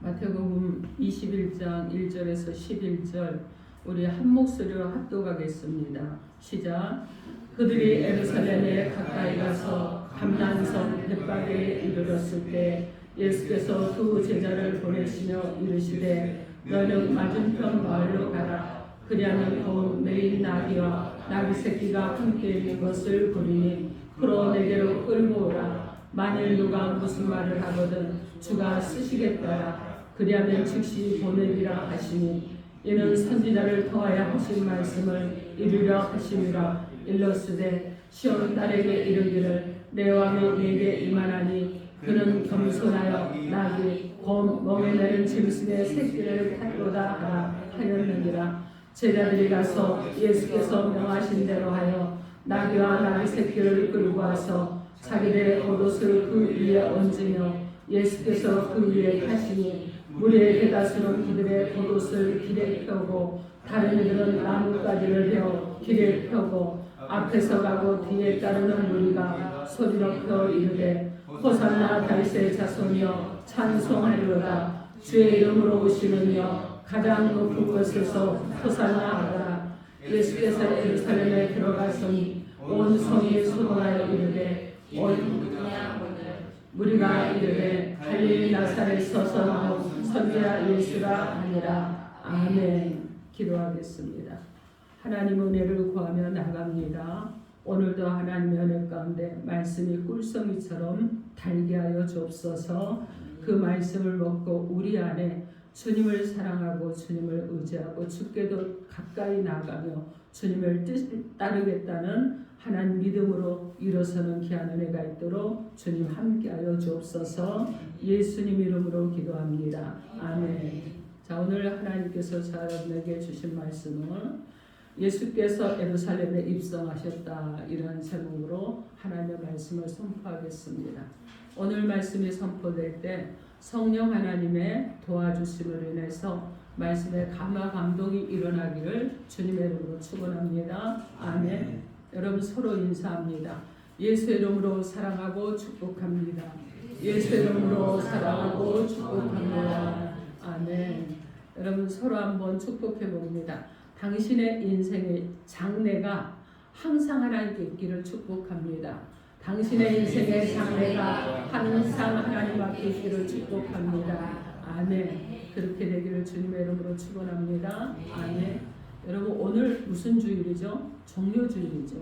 마태복음 21장 1절에서 11절 우리 한 목소리로 합독하겠습니다. 시작. 그들이 예루살렘에 가까이 가서 감난성 벳바게에 이르렀을 때 예수께서 두 제자를 보내시며 이르시되 너는 맞은편 마을로 가라. 그리하면 곧 메인 나귀와 나귀 새끼가 함께 있는 것을 보리니 그로 내게로 끌고 오라. 만일 누가 무슨 말을 하거든 주가 쓰시겠더라. 그리하면 즉시 보내리라 하시니 이는 선지자를 통하여 하신 말씀을 이루려 하심이라. 일러스되 시온 딸에게 이르기를 내 왕이 내게 임하나니 그는 겸손하여 나귀 곧 멍에 매는 짐승의 새끼를 타리로다 하라 하였느니라. 제자들이 가서 예수께서 명하신 대로 하여 나귀와 나귀 새끼를 끌고 와서 자기들의 겉옷을 그 위에 얹으며 예수께서 그 위에 타시니 무리의 대다수는 그들의 겉옷을 길에 펴고 다른 이들은 나뭇가지를 베어 길에 펴고 앞에서 가고 뒤에 따르는 무리가 소리 높여 이르되 호산나 다윗의 자손이여 찬송하리로다. 주의 이름으로 오시는 이여 가장 높은 곳에서 호산나 하라. 예수께서 예루살렘에 들어가서니 온 성이 소동하여 이르되 무리가 이르되 갈릴리 나사렛에서 나온 선지자 예수라 하니라. 아멘. 기도하겠습니다. 하나님 은혜를 구하며 나갑니다. 오늘도 하나님의 은혜 가운데 말씀이 꿀성이처럼 달게 하여 주옵소서. 그 말씀을 먹고 우리 안에 주님을 사랑하고 주님을 의지하고 주께도 가까이 나가며 주님을 따르겠다는 하나님 믿음으로 일어서는 귀한 은혜가 있도록 주님 함께하여 주옵소서. 예수님 이름으로 기도합니다. 아멘. 자, 오늘 하나님께서 여러분에게 주신 말씀은 예수께서 예루살렘에 입성하셨다, 이런 제목으로 하나님의 말씀을 선포하겠습니다. 오늘 말씀이 선포될 때 성령 하나님의 도와주심을 인해서 말씀에 감화 감동이 일어나기를 주님의 이름으로 축원합니다. 아멘. 여러분 서로 인사합니다. 예수의 이름으로 사랑하고 축복합니다. 예수의 이름으로 사랑하고 축복합니다. 아멘. 여러분 서로 한번 축복해 봅니다. 당신의 인생의 장래가 항상 하나님께 있기를 축복합니다. 당신의 인생의 장래가 항상 하나님 앞에 있기를 축복합니다. 아멘. 그렇게 되기를 주님의 이름으로 축원합니다. 아멘. 여러분 오늘 무슨 주일이죠? 종료주일이죠.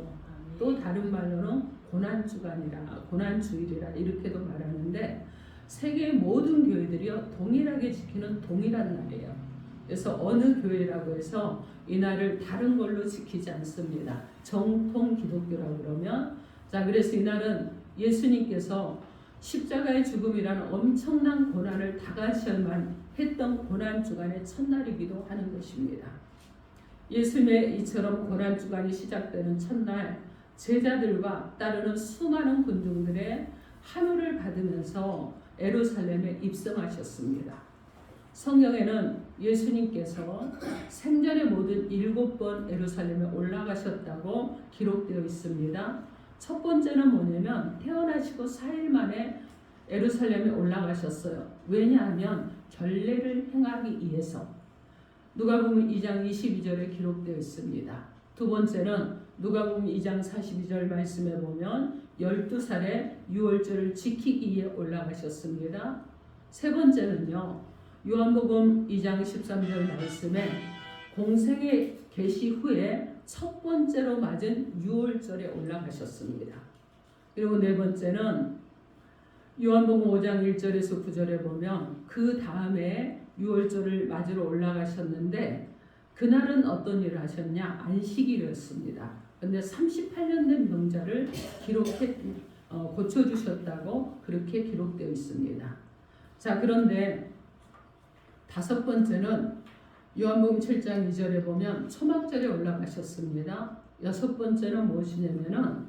또 다른 말로는 고난주간이라, 고난주일이라 이렇게도 말하는데 세계의 모든 교회들이요 동일하게 지키는 동일한 날이에요. 그래서 어느 교회라고 해서 이 날을 다른 걸로 지키지 않습니다. 정통 기독교라고 그러면 자, 그래서 이 날은 예수님께서 십자가의 죽음이라는 엄청난 고난을 다 가셔야만 했던 고난주간의 첫날이기도 하는 것입니다. 예수님의 이처럼 고난주간이 시작되는 첫날 제자들과 따르는 수많은 군중들의 환호를 받으면서 예루살렘에 입성하셨습니다. 성경에는 예수님께서 생전에 모든 7번 예루살렘에 올라가셨다고 기록되어 있습니다. 첫 번째는 뭐냐면 태어나시고 4일 만에 예루살렘에 올라가셨어요. 왜냐하면 결례를 행하기 위해서. 누가복음 2장 22절에 기록되어 있습니다. 두 번째는 누가복음 2장 42절 말씀에 보면 12살에 유월절을 지키기 위해 올라가셨습니다. 세 번째는요. 요한복음 2장 13절 말씀에 공생의 계시 후에 첫 번째로 맞은 유월절에 올라가셨습니다. 그리고 네 번째는 요한복음 5장 1절에서 9절에 보면 그 다음에 유월절을 맞으러 올라가셨는데 그날은 어떤 일을 하셨냐? 안식일이었습니다. 그런데 38년 된 병자를 고쳐주셨다고 그렇게 기록되어 있습니다. 자, 그런데 다섯 번째는 요한복음 7장 2절에 보면 초막절에 올라가셨습니다. 여섯 번째는 무엇이냐면은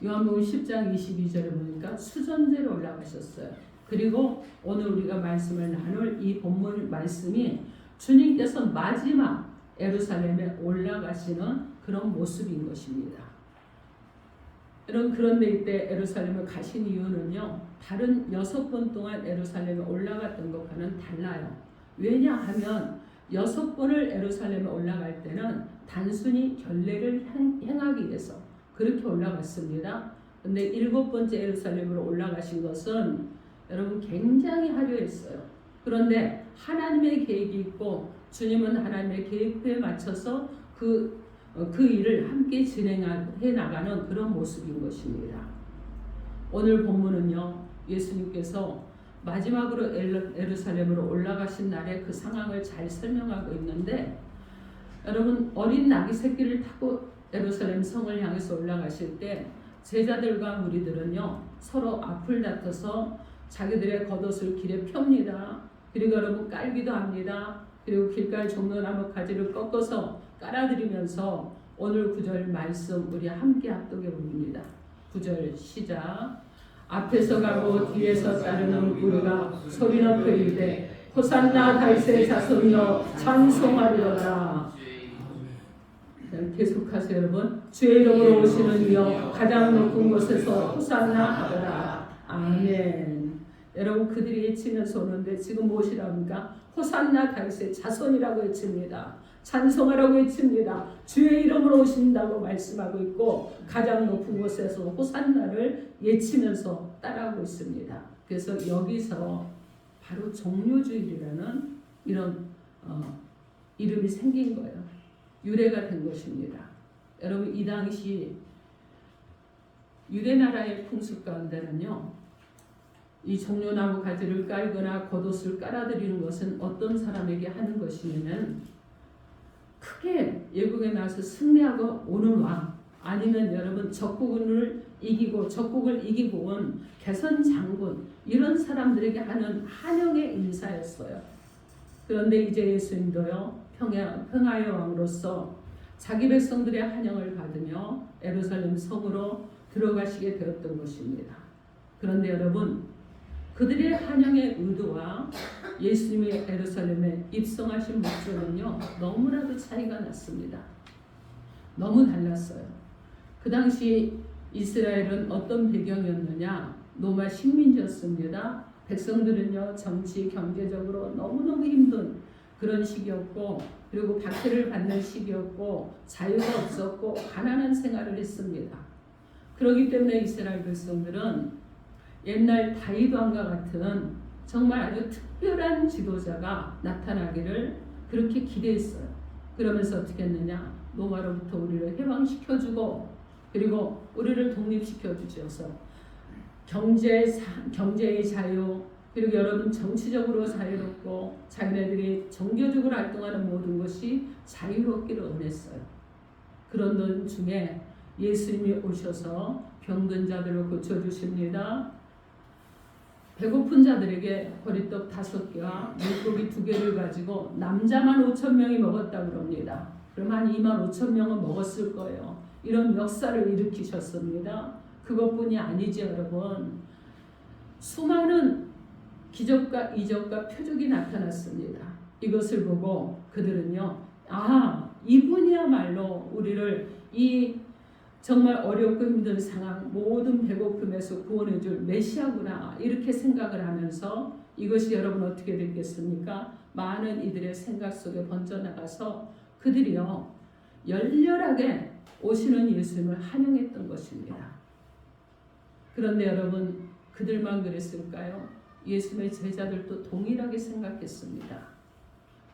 요한복음 10장 22절에 보니까 수전제로 올라가셨어요. 그리고 오늘 우리가 말씀을 나눌 이 본문 말씀이 주님께서 마지막 예루살렘에 올라가시는 그런 모습인 것입니다. 그런데 이때 예루살렘을 가신 이유는요. 다른 6번 동안 예루살렘에 올라갔던 것과는 달라요. 왜냐하면 6번을 예루살렘에 올라갈 때는 단순히 결례를 행하기 위해서 그렇게 올라갔습니다. 근데 7번째 예루살렘으로 올라가신 것은 여러분 굉장히 화려했어요. 그런데 하나님의 계획이 있고 주님은 하나님의 계획에 맞춰서 그 일을 함께 진행해 나가는 그런 모습인 것입니다. 오늘 본문은요, 예수님께서 마지막으로 예루살렘으로 올라가신 날의 그 상황을 잘 설명하고 있는데, 여러분 어린 나귀 새끼를 타고 예루살렘 성을 향해서 올라가실 때 제자들과 무리들은요 서로 앞을 다퉈서 자기들의 겉옷을 길에 펴니다. 그리고 여러분 깔기도 합니다. 그리고 길가의 종려나무 가지를 꺾어서 깔아드리면서 오늘 9절 말씀 우리 함께 합독해 봅니다. 9절 시작. 앞에서 가고 뒤에서 따르는 우리가 소리 높여 이르되 호산나 다윗의 자손이여 찬송하리로다. 계속하세요 여러분. 주의 이름으로 오시는 이여 가장 높은 곳에서 호산나 하더라. 아멘. 여러분 그들이 외치면서 오는데 지금 무엇이라 합니까? 호산나 다윗의 자손이라고 외칩니다. 찬송하라고 외칩니다. 주의 이름으로 오신다고 말씀하고 있고 가장 높은 곳에서 호산나를 외치면서 따라하고 있습니다. 그래서 여기서 바로 종료주일이라는 이런 이름이 생긴 거예요. 유래가 된 것입니다. 여러분 이 당시 유대 나라의 풍습 가운데는요, 이 종려나무 가지를 깔거나 겉옷을 깔아드리는 것은 어떤 사람에게 하는 것이냐면 크게 예국에 나서 승리하고 오는 왕, 아니면 여러분 적국을 이기고 온 개선 장군, 이런 사람들에게 하는 환영의 인사였어요. 그런데 이제 예수님도요 평화의 왕으로서 자기 백성들의 환영을 받으며 예루살렘 성으로 들어가시게 되었던 것입니다. 그런데 여러분 그들의 환영의 의도와 예수님의 예루살렘에 입성하신 목적은요 너무나도 차이가 났습니다. 너무 달랐어요. 그 당시 이스라엘은 어떤 배경이었느냐? 로마 식민지였습니다. 백성들은요 정치 경제적으로 너무너무 힘든 그런 시기였고, 그리고 박해를 받는 시기였고, 자유가 없었고 가난한 생활을 했습니다. 그렇기 때문에 이스라엘 백성들은 옛날 다윗 왕과 같은 정말 아주 특별한 지도자가 나타나기를 그렇게 기대했어요. 그러면서 어떻게 했느냐? 로마로부터 우리를 해방시켜주고, 그리고 우리를 독립시켜 주셔서 경제의 자유, 그리고 여러분 정치적으로 자유롭고 자기네들이 정교적으로 활동하는 모든 것이 자유롭기를 원했어요. 그런 중에 예수님이 오셔서 병든 자들을 고쳐주십니다. 배고픈 자들에게 보리떡 5개와 물고기 2개를 가지고 남자만 5,000명이 먹었다고 합니다. 그럼 한 25,000명은 먹었을 거예요. 이런 역사를 일으키셨습니다. 그것뿐이 아니지 여러분. 수많은 기적과 이적과 표적이 나타났습니다. 이것을 보고 그들은요, 이분이야말로 우리를 이 정말 어렵고 힘든 상황, 모든 배고픔에서 구원해줄 메시아구나, 이렇게 생각을 하면서 이것이 여러분 어떻게 됐겠습니까? 많은 이들의 생각 속에 번져나가서 그들이요 열렬하게 오시는 예수님을 환영했던 것입니다. 그런데 여러분 그들만 그랬을까요? 예수님의 제자들도 동일하게 생각했습니다.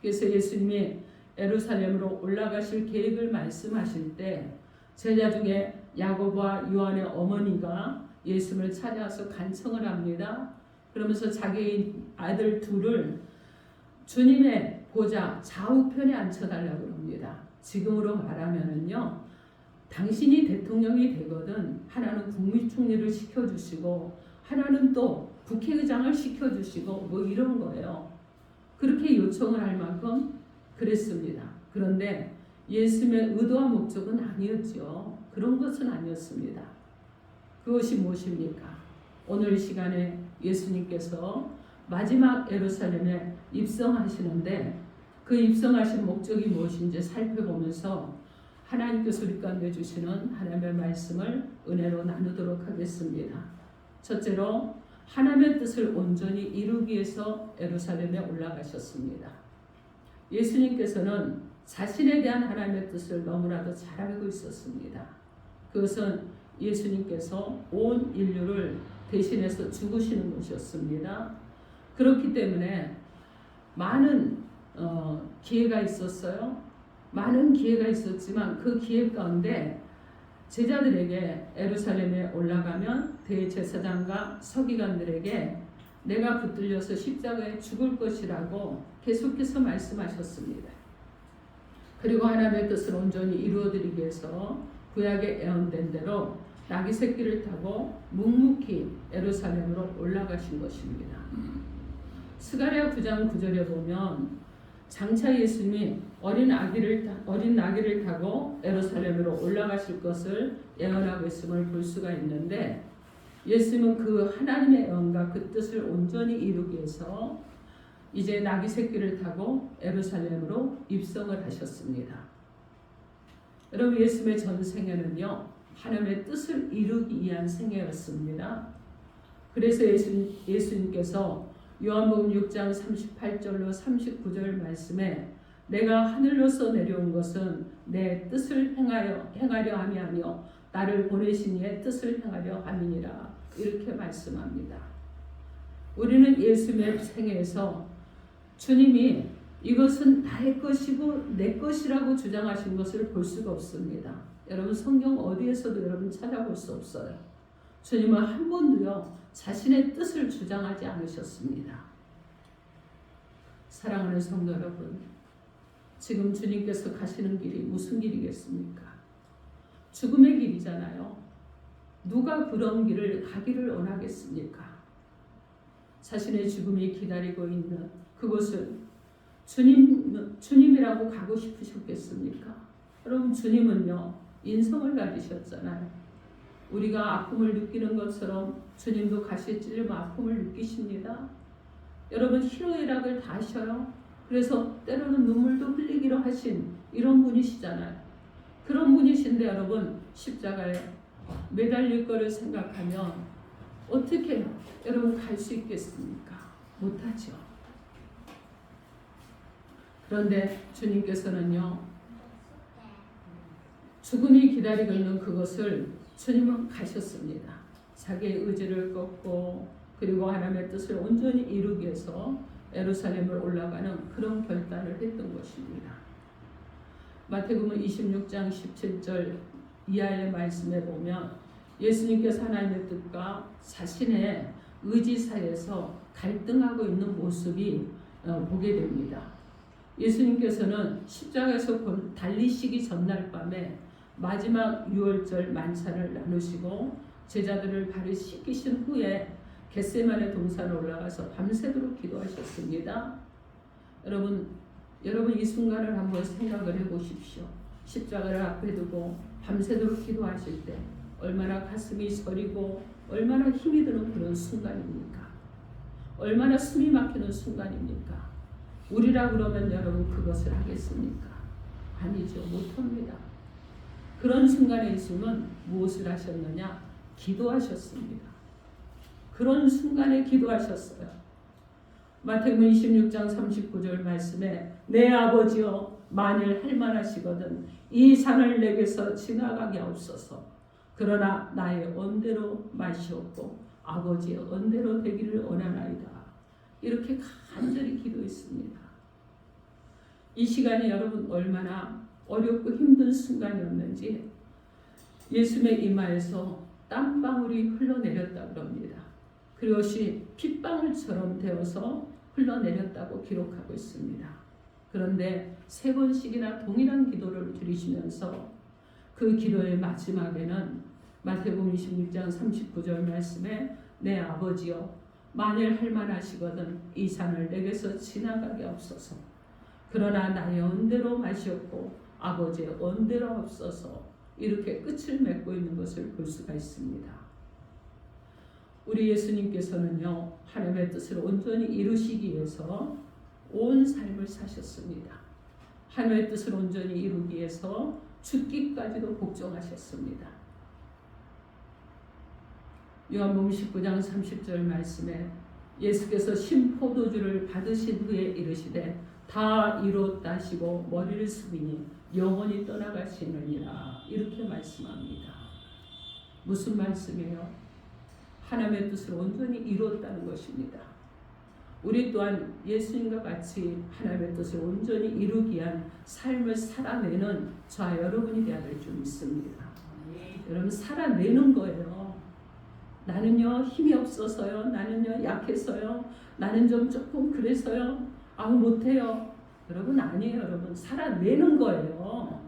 그래서 예수님이 예루살렘으로 올라가실 계획을 말씀하실 때 제자 중에 야고보와 요한의 어머니가 예수님을 찾아와서 간청을 합니다. 그러면서 자기 아들 둘을 주님의 보좌 좌우편에 앉혀달라고 합니다. 지금으로 말하면은요, 당신이 대통령이 되거든 하나는 국무총리를 시켜주시고 하나는 또 국회의장을 시켜주시고 뭐 이런 거예요. 그렇게 요청을 할 만큼 그랬습니다. 그런데 예수님의 의도와 목적은 아니었죠. 그런 것은 아니었습니다. 그것이 무엇입니까? 오늘 시간에 예수님께서 마지막 예루살렘에 입성하시는데 그 입성하신 목적이 무엇인지 살펴보면서 하나님께서 우리 가운데 주시는 하나님의 말씀을 은혜로 나누도록 하겠습니다. 첫째로 하나님의 뜻을 온전히 이루기 위해서 예루살렘에 올라가셨습니다. 예수님께서는 자신에 대한 하나님의 뜻을 너무나도 잘 알고 있었습니다. 그것은 예수님께서 온 인류를 대신해서 죽으시는 것이었습니다. 그렇기 때문에 많은 기회가 있었어요. 많은 기회가 있었지만 그 기회 가운데 제자들에게 예루살렘에 올라가면 대제사장과 서기관들에게 내가 붙들려서 십자가에 죽을 것이라고 계속해서 말씀하셨습니다. 그리고 하나님의 뜻을 온전히 이루어드리기 위해서 구약에 예언된 대로 나귀 새끼를 타고 묵묵히 예루살렘으로 올라가신 것입니다. 스가랴 9장 9절에 보면 장차 예수님이 어린 나귀를 타고 예루살렘으로 올라가실 것을 예언하고 있음을 볼 수가 있는데, 예수님은 그 하나님의 예언과 그 뜻을 온전히 이루기 위해서 이제 나귀 새끼를 타고 예루살렘으로 입성을 하셨습니다. 여러분, 예수님의 전 생애는요, 하나님의 뜻을 이루기 위한 생애였습니다. 그래서 예수님께서 요한복음 6장 38절로 39절 말씀에 내가 하늘로서 내려온 것은 내 뜻을 행하려 함이 아니요 나를 보내신 이의 뜻을 행하려 함이니라, 이렇게 말씀합니다. 우리는 예수님의 생애에서 주님이 이것은 나의 것이고 내 것이라고 주장하신 것을 볼 수가 없습니다. 여러분, 성경 어디에서도 여러분 찾아볼 수 없어요. 주님은 한 번도요 자신의 뜻을 주장하지 않으셨습니다. 사랑하는 성도 여러분, 지금 주님께서 가시는 길이 무슨 길이겠습니까? 죽음의 길이잖아요. 누가 그런 길을 가기를 원하겠습니까? 자신의 죽음이 기다리고 있는 그곳을 주님이라고 가고 싶으셨겠습니까? 여러분, 주님은요 인성을 가지셨잖아요. 우리가 아픔을 느끼는 것처럼 주님도 가시에 찔리면 아픔을 느끼십니다. 여러분, 희로애락을 다 하셔요. 그래서 때로는 눈물도 흘리기로 하신 이런 분이시잖아요. 그런 분이신데 여러분, 십자가에 매달릴 거를 생각하면 어떻게 여러분 갈 수 있겠습니까? 못하죠. 그런데 주님께서는요 죽음이 기다리고 있는 그것을 주님은 가셨습니다. 자기의 의지를 꺾고 그리고 하나님의 뜻을 온전히 이루기 위해서 예루살렘을 올라가는 그런 결단을 했던 것입니다. 마태복음 26장 17절 이하의 말씀에 보면 예수님께서 하나님의 뜻과 자신의 의지 사이에서 갈등하고 있는 모습이 보게 됩니다. 예수님께서는 십자가에서 달리시기 전날 밤에 마지막 유월절 만찬을 나누시고 제자들을 발을 씻기신 후에 겟세마네 동산에 올라가서 밤새도록 기도하셨습니다. 여러분 이 순간을 한번 생각을 해보십시오. 십자가를 앞에 두고 밤새도록 기도하실 때 얼마나 가슴이 저리고 얼마나 힘이 드는 그런 순간입니까? 얼마나 숨이 막히는 순간입니까? 우리라 그러면 여러분 그것을 하겠습니까? 아니죠. 못합니다. 그런 순간에 예수님은 무엇을 하셨느냐? 기도하셨습니다. 그런 순간에 기도하셨어요. 마태복음 26장 39절 말씀에 내 아버지여 만일 할만하시거든 이 산을 내게서 지나가게 하옵소서. 그러나 나의 언대로 마시옵고 아버지의 언대로 되기를 원하나이다. 이렇게 간절히 기도했습니다. 이 시간이 여러분 얼마나 어렵고 힘든 순간이었는지 예수님의 이마에서 땀방울이 흘러내렸다 그럽니다. 그것이 핏방울처럼 되어서 흘러내렸다고 기록하고 있습니다. 그런데 3번씩이나 동일한 기도를 드리시면서 그 기도의 마지막에는 마태복음 26장 39절 말씀에 내 아버지여 만일 할만하시거든 이 산을 내게서 지나가게 없소서. 그러나 나의 언대로 마시옵고 아버지의 언대로 없소서. 이렇게 끝을 맺고 있는 것을 볼 수가 있습니다. 우리 예수님께서는요 하나님의 뜻을 온전히 이루시기 위해서 온 삶을 사셨습니다. 하나님의 뜻을 온전히 이루기 위해서 죽기까지도 복종하셨습니다. 요한복음 19장 30절 말씀에 예수께서 신포도주를 받으신 후에 이르시되 다 이뤘다 하시고 머리를 숙이니 영원히 떠나가시느니라 이렇게 말씀합니다. 무슨 말씀이에요? 하나님의 뜻을 온전히 이뤘다는 것입니다. 우리 또한 예수님과 같이 하나님의 뜻을 온전히 이루기 위한 삶을 살아내는 저와 여러분이 되어야 될 줄 믿습니다. 여러분 살아내는 거예요. 나는요 힘이 없어서요. 나는요 약해서요. 나는 좀 조금 그래서요. 아무 못해요. 여러분 아니에요. 여러분 살아내는 거예요.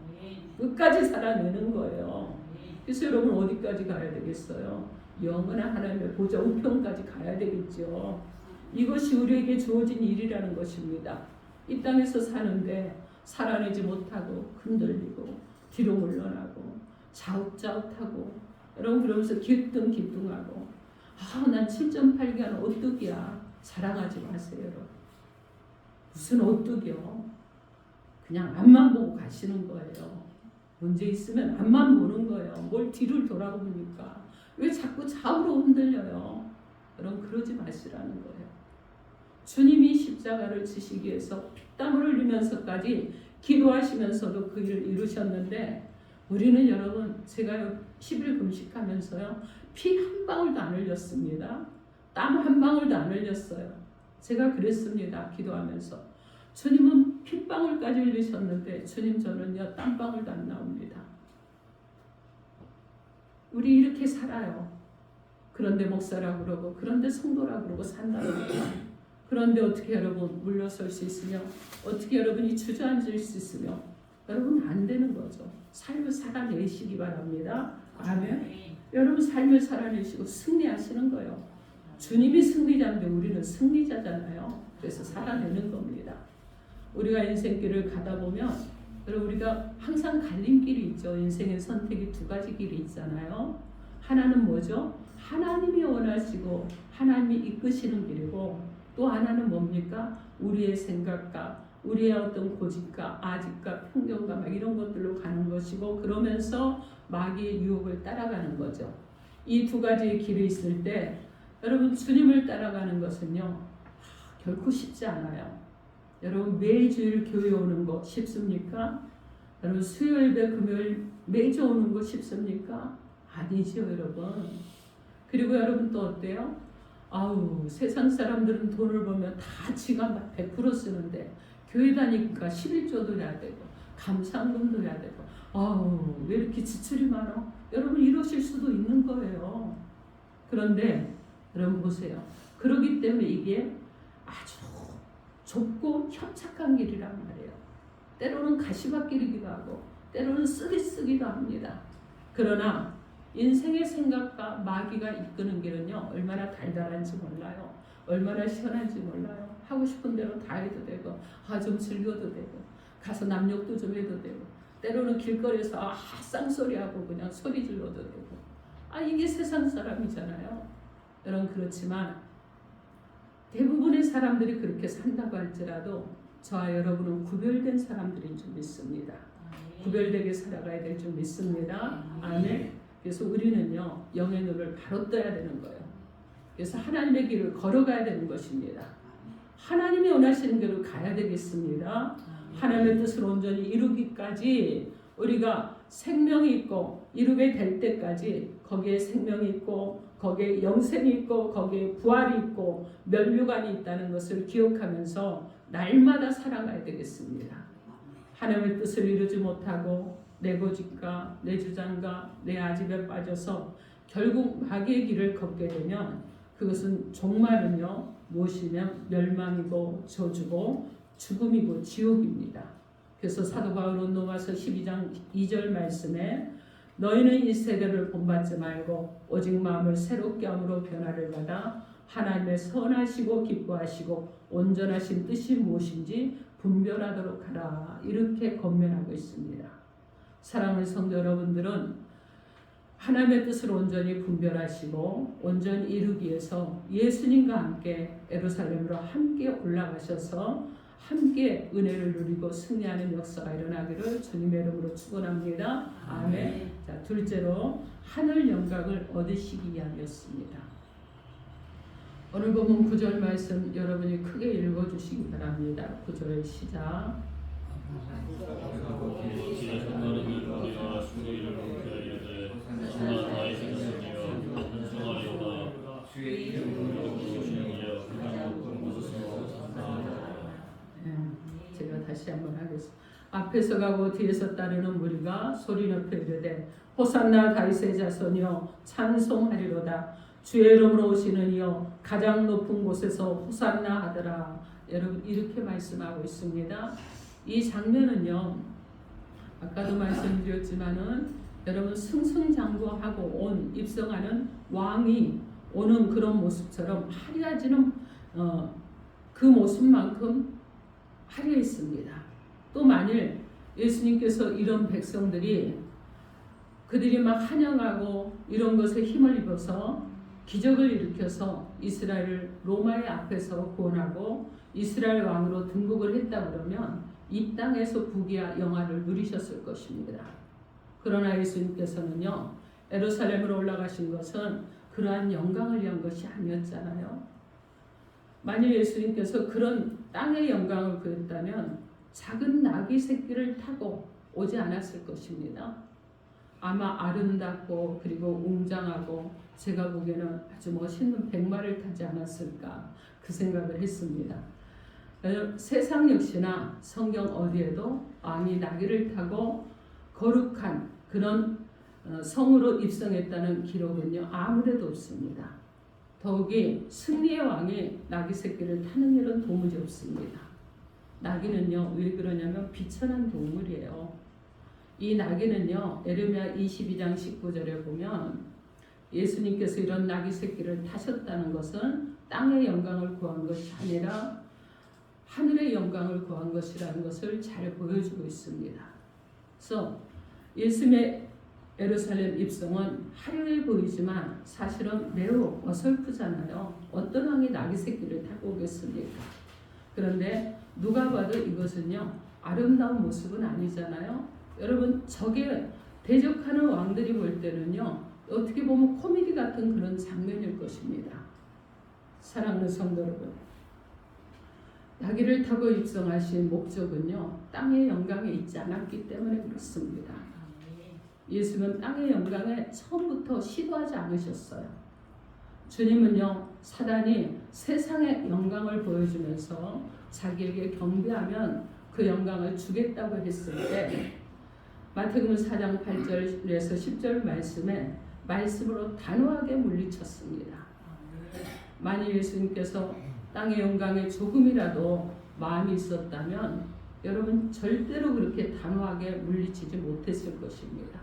끝까지 살아내는 거예요. 그래서 여러분 어디까지 가야 되겠어요? 영원한 하나님의 보좌 우편까지 가야 되겠죠. 이것이 우리에게 주어진 일이라는 것입니다. 이 땅에서 사는데 살아내지 못하고 흔들리고 뒤로 물러나고 자욱자욱하고 여러분 그러면서 기뚱기뚱하고 난 7.8기한 오뚜기야. 자랑하지 마세요. 여러분. 무슨 오뚜기요? 그냥 앞만 보고 가시는 거예요. 문제 있으면 앞만 보는 거예요. 뭘 뒤를 돌아보니까 왜 자꾸 좌우로 흔들려요? 여러분 그러지 마시라는 거예요. 주님이 십자가를 지시기 위해서 피땀을 흘리면서까지 기도하시면서도 그 일을 이루셨는데 우리는 여러분 제가 10일 금식하면서요 피 한 방울도 안 흘렸습니다. 땀 한 방울도 안 흘렸어요. 제가 그랬습니다. 기도하면서 주님은 핏방울까지 흘리셨는데 주님 저는요 땀방울도 안 나옵니다. 우리 이렇게 살아요. 그런데 목사라고 그러고 그런데 성도라고 그러고 산다고 그러고 그런데 어떻게 여러분 물러설 수 있으며 어떻게 여러분이 주저앉을 수 있으며 여러분 안 되는 거죠. 삶을 살아내시기 바랍니다. 아멘. 여러분 삶을 살아내시고 승리하시는 거예요. 주님이 승리자인데 우리는 승리자잖아요. 그래서 살아내는 겁니다. 우리가 인생길을 가다 보면 여러분 우리가 항상 갈림길이 있죠. 인생의 선택이 두 가지 길이 있잖아요. 하나는 뭐죠? 하나님이 원하시고 하나님이 이끄시는 길이고 또 하나는 뭡니까? 우리의 생각과 우리의 어떤 고집과 아집과 편견과 막 이런 것들로 가는 것이고 그러면서 마귀의 유혹을 따라가는 거죠. 이 두 가지의 길이 있을 때 여러분 주님을 따라가는 것은요 결코 쉽지 않아요. 여러분 매주일 교회 오는 거 쉽습니까? 여러분 수요일 금요일 매주 오는 거 쉽습니까? 아니죠 여러분. 그리고 여러분 또 어때요? 세상 사람들은 돈을 벌면 다 지가 100% 쓰는데 교회 다니니까 11조도 해야 되고 감사금도 해야 되고 왜 이렇게 지출이 많아? 여러분 이러실 수도 있는 거예요. 그런데 여러분 보세요. 그렇기 때문에 이게 아주 좁고 협착한 길이란 말이에요. 때로는 가시밭길이기도 하고 때로는 쓰기도 합니다. 그러나 인생의 생각과 마귀가 이끄는 길은요 얼마나 달달한지 몰라요. 얼마나 시원한지 몰라요. 하고 싶은 대로 다 해도 되고 좀 즐겨도 되고 가서 남욕도 좀 해도 되고 때로는 길거리에서 쌍소리하고 그냥 소리 질러도 되고 이게 세상 사람이잖아요. 여러분 그렇지만 대부분의 사람들이 그렇게 산다고 할지라도 저와 여러분은 구별된 사람들인 줄 믿습니다. 구별되게 살아가야 될 줄 믿습니다. 아멘. 그래서 우리는요 영의 눈을 바로 떠야 되는 거예요. 그래서 하나님의 길을 걸어가야 되는 것입니다. 하나님이 원하시는 길로 가야 되겠습니다. 하나님의 뜻을 온전히 이루기까지 우리가 생명이 있고 이루게 될 때까지 거기에 생명이 있고 거기에 영생이 있고 거기에 부활이 있고 면류관이 있다는 것을 기억하면서 날마다 살아가야 되겠습니다. 하나님의 뜻을 이루지 못하고 내 고집과 내 주장과 내 아집에 빠져서 결국 마귀의 길을 걷게 되면 그것은 종말은요 무엇이면 멸망이고 저주고 죽음이고 지옥입니다. 그래서 사도 바울은 로마서 12장 2절 말씀에 너희는 이 세대를 본받지 말고 오직 마음을 새롭게 함으로 변화를 받아 하나님의 선하시고 기뻐하시고 온전하신 뜻이 무엇인지 분별하도록 하라. 이렇게 권면하고 있습니다. 사랑하는 성도 여러분들은 하나님의 뜻을 온전히 분별하시고 온전히 이루기 위해서 예수님과 함께 예루살렘으로 함께 올라가셔서 함께 은혜를 누리고 승리하는 역사가 일어나기를 주님의 이름으로 축원합니다. 아멘. 자, 둘째로 하늘 영광을 얻으시기 위함이었습니다. 오늘 본문 9절 말씀 여러분이 크게 읽어주시기 바랍니다. 9절 시작. 제가 다시 한번 하겠습니다. 앞에서 가고 뒤에서 따르는 무리가 소리 높여 이르되 호산나 다윗의 자손이여 찬송하리로다. 주의 이름으로 오시는 이여 가장 높은 곳에서 호산나 하더라. 여러분 이렇게 말씀하고 있습니다. 이 장면은요, 아까도 말씀드렸지만은 여러분 승승장구하고 온 입성하는 왕이 오는 그런 모습처럼 화려하지는 그 모습만큼 화려했습니다. 또 만일 예수님께서 이런 백성들이 그들이 막 환영하고 이런 것에 힘을 입어서 기적을 일으켜서 이스라엘을 로마의 앞에서 구원하고 이스라엘 왕으로 등극을 했다 그러면 이 땅에서 부귀와 영화를 누리셨을 것입니다. 그러나 예수님께서는요, 예루살렘으로 올라가신 것은 그러한 영광을 위한 것이 아니었잖아요. 만일 예수님께서 그런 땅의 영광을 구했다면 작은 나귀 새끼를 타고 오지 않았을 것입니다. 아마 아름답고 그리고 웅장하고 제가 보기에는 아주 멋있는 백마를 타지 않았을까 그 생각을 했습니다. 세상 역시나 성경 어디에도 왕이 나귀를 타고 거룩한 그런 성으로 입성했다는 기록은요 아무데도 없습니다. 더욱이 승리의 왕이 나귀 새끼를 타는 일은 도무지 없습니다. 나귀는요 왜 그러냐면 비천한 동물이에요. 이 나귀는요 에레미야 22장 19절에 보면 예수님께서 이런 나귀 새끼를 타셨다는 것은 땅의 영광을 구한 것이 아니라 하늘의 영광을 구한 것이라는 것을 잘 보여주고 있습니다. 그래서 예수님의 예루살렘 입성은 화려해 보이지만 사실은 매우 어설프잖아요. 어떤 왕이 나귀 새끼를 타고 오겠습니까? 그런데 누가 봐도 이것은요 아름다운 모습은 아니잖아요. 여러분 저게 대적하는 왕들이 볼 때는요 어떻게 보면 코미디 같은 그런 장면일 것입니다. 사랑하는 성도 여러분, 나귀를 타고 입성하신 목적은요 땅의 영광에 있지 않았기 때문에 그렇습니다. 예수는 땅의 영광에 처음부터 시도하지 않으셨어요. 주님은요 사단이 세상의 영광을 보여주면서 자기에게 경배하면 그 영광을 주겠다고 했을 때 마태복음 4장 8절에서 10절 말씀으로 단호하게 물리쳤습니다. 만일 예수님께서 땅의 영광에 조금이라도 마음이 있었다면 여러분 절대로 그렇게 단호하게 물리치지 못했을 것입니다.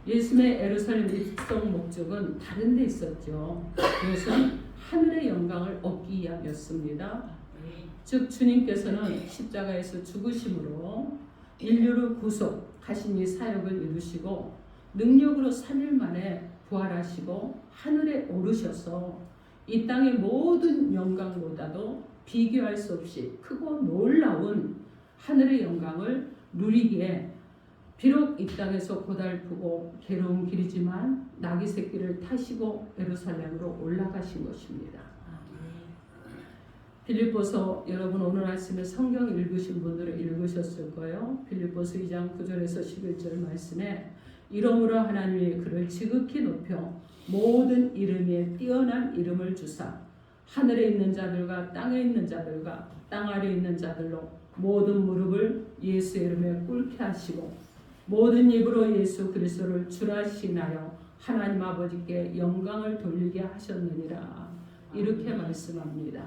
예수님의 예루살렘 입성 목적은 다른 데 있었죠. 그것은 하늘의 영광을 얻기 위함이었습니다. 즉 주님께서는 십자가에서 죽으심으로 인류를 구속하신 이 사역을 이루시고 능력으로 3일 만에 부활하시고 하늘에 오르셔서 이 땅의 모든 영광보다도 비교할 수 없이 크고 놀라운 하늘의 영광을 누리기에 비록 이 땅에서 고달프고 괴로운 길이지만 나귀 새끼를 타시고 예루살렘으로 올라가신 것입니다. 빌립보서 여러분 오늘 아침에 성경 읽으신 분들은 읽으셨을 거예요. 빌립보서 2장 9절에서 11절 말씀에 이러므로 하나님이 그를 지극히 높여 모든 이름 위에 뛰어난 이름을 주사 하늘에 있는 자들과 땅에 있는 자들과 땅 아래에 있는 자들로 모든 무릎을 예수의 이름에 꿇게 하시고 모든 입으로 예수 그리스도를 주라 시인하여 하나님 아버지께 영광을 돌리게 하셨느니라. 이렇게 말씀합니다.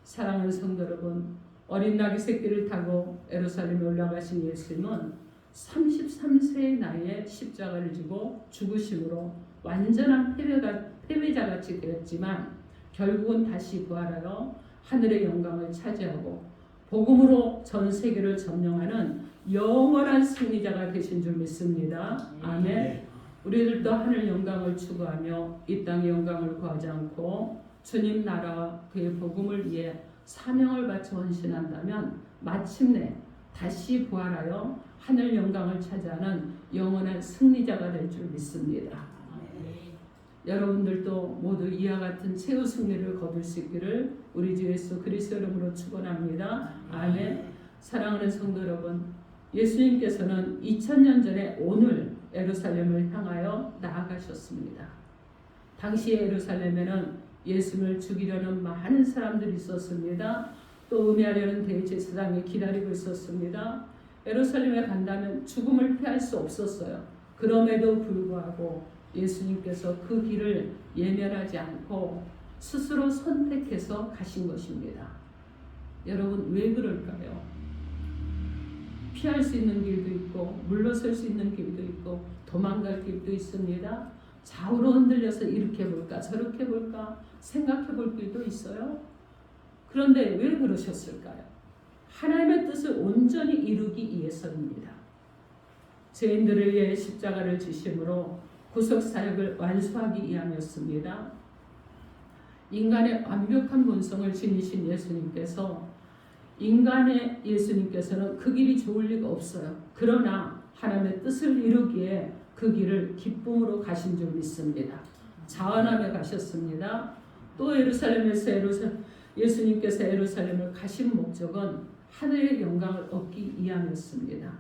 사랑하는 성도 여러분, 어린 나귀 새끼를 타고 예루살렘에 올라가신 예수님은 33세의 나이에 십자가를 지고 죽으심으로 완전한 패배자같이 되었지만 결국은 다시 부활하여 하늘의 영광을 차지하고 복음으로 전 세계를 점령하는 영원한 승리자가 되신 줄 믿습니다. 아멘. 우리들도 하늘 영광을 추구하며 이 땅의 영광을 구하지 않고 주님 나라와 그의 복음을 위해 사명을 바쳐 헌신한다면 마침내 다시 부활하여 하늘 영광을 차지하는 영원한 승리자가 될 줄 믿습니다. 여러분들도 모두 이와 같은 최후 승리를 거둘 수 있기를 우리 주 예수 그리스도 이름으로 축원합니다. 아멘. 사랑하는 성도 여러분, 예수님께서는 2000년 전에 오늘 예루살렘을 향하여 나아가셨습니다. 당시 예루살렘에는 예수를 죽이려는 많은 사람들이 있었습니다. 또 음해하려는 대제사장이 기다리고 있었습니다. 예루살렘에 간다면 죽음을 피할 수 없었어요. 그럼에도 불구하고 예수님께서 그 길을 예면하지 않고 스스로 선택해서 가신 것입니다. 여러분, 왜 그럴까요? 피할 수 있는 길도 있고 물러설 수 있는 길도 있고 도망갈 길도 있습니다. 좌우로 흔들려서 이렇게 볼까 저렇게 볼까 생각해 볼 길도 있어요. 그런데 왜 그러셨을까요? 하나님의 뜻을 온전히 이루기 위해서입니다. 죄인들을 위해 십자가를 지심으로 구속사역을 완수하기 위함이었습니다. 인간의 완벽한 본성을 지니신 예수님께서는 그 길이 좋을 리가 없어요. 그러나 하나님의 뜻을 이루기에 그 길을 기쁨으로 가신 줄 믿습니다. 자원하며 가셨습니다. 또 예수님께서 예루살렘을 가신 목적은 하늘의 영광을 얻기 위함이었습니다.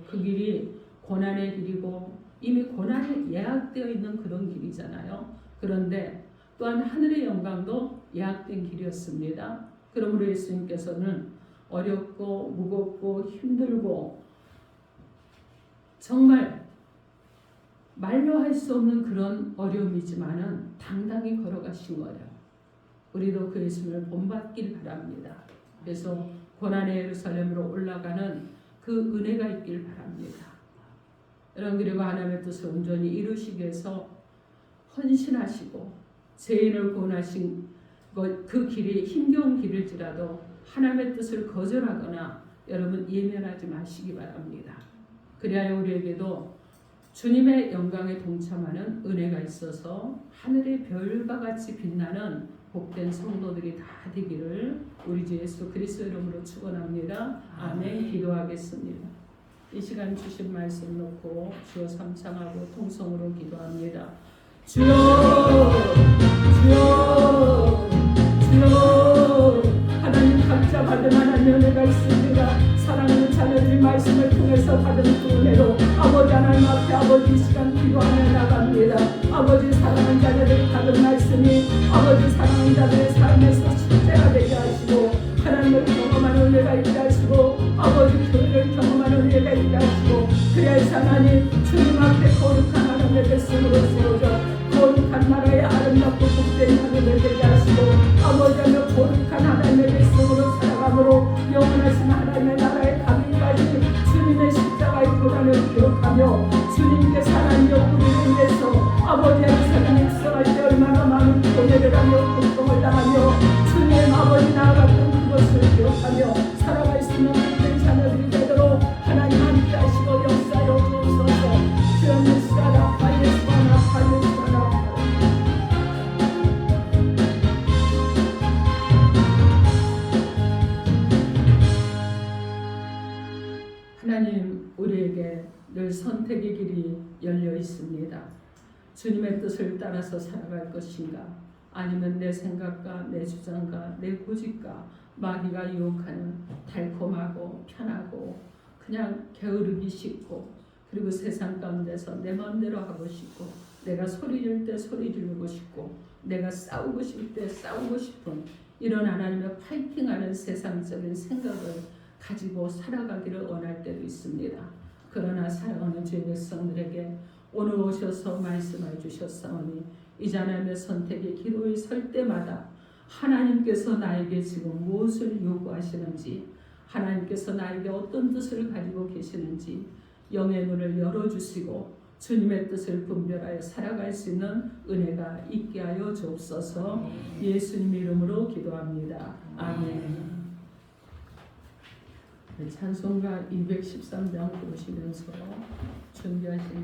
그 길이 고난의 길이고 이미 고난이 예약되어 있는 그런 길이잖아요. 그런데 또한 하늘의 영광도 예약된 길이었습니다. 그러므로 예수님께서는 어렵고 무겁고 힘들고 정말 말로 할 수 없는 그런 어려움이지만은 당당히 걸어가신 거예요. 우리도 그 예수님을 본받길 바랍니다. 그래서 고난의 예루살렘으로 올라가는 그 은혜가 있길 바랍니다. 여러분, 그리고 하나님의 뜻을 온전히 이루시기 위해서 헌신하시고 죄인을 구원하신 그 길이 힘겨운 길일지라도 하나님의 뜻을 거절하거나 여러분 예면하지 마시기 바랍니다. 그리하여 우리에게도 주님의 영광에 동참하는 은혜가 있어서 하늘의 별과 같이 빛나는 복된 성도들이 다 되기를 우리 주 예수 그리스도 이름으로 축원합니다. 아멘. 기도하겠습니다. 이 시간 주신 말씀 놓고 주여 삼창하고 통성으로 기도합니다. 주여 주여 주여. 하나님 각자 받을 만한 은혜가 있습니다. 사랑하는 자녀들이 말씀을 통해서 받은 그 은혜로 아버지 하나님 앞에 아버지 이 시간 기도하며 나갑니다. 아버지, 사랑하는 자녀들이 받은 말씀이 아버지 사랑하는 자들의 삶에서 실제가 되게 하시고 하나님을 경험하는 은혜가 있게 하시고 아버지 교회를 경험하는 은혜가 있게 하시고 그래서 하나님 주님 앞에 거룩한 하나님의 백성으로 세워져 거룩한 나라의 아름답고 복된 하늘을 되게 하시고 아버지 하며 거룩한 하나님의 백성으로 살아감으로 영원하신 하나님의 나라에 가기까지 주님의 십자가의 고난을 기억하며 주님께 사랑하며 우리를 위해서 아버지 예루살렘에 입성할 때 얼마나 많은 고뇌를 하며 고통을 당하며 주님 아버지 나아갔던 그것을 기억하며 살아갈 수 있는 모든 자녀들이 되도록 하나님 함께 하시고 역사여 주옵소서. 주여 사라 파이스바나 파이스바나. 하나님, 우리에게 늘 선택의 길이 열려 있습니다. 주님의 뜻을 따라서 살아갈 것인가, 아니면 내 생각과 내 주장과 내 고집과 마귀가 유혹하는 달콤하고 편하고 그냥 게으르기 쉽고 그리고 세상 가운데서 내 마음대로 하고 싶고 내가 소리 질 때 소리 지르고 싶고 내가 싸우고 싶을 때 싸우고 싶은 이런 하나님의 파이팅하는 세상적인 생각을 가지고 살아가기를 원할 때도 있습니다. 그러나 사랑하는 주의 백성들에게 오늘 오셔서 말씀해 주셨사오니 이 하나님의 선택의 기로에 설 때마다 하나님께서 나에게 지금 무엇을 요구하시는지, 하나님께서 나에게 어떤 뜻을 가지고 계시는지 영의 눈을 열어주시고 주님의 뜻을 분별하여 살아갈 수 있는 은혜가 있게 하여 주옵소서. 예수님 이름으로 기도합니다. 아멘. 찬송가 213장 보시면서 준비하시는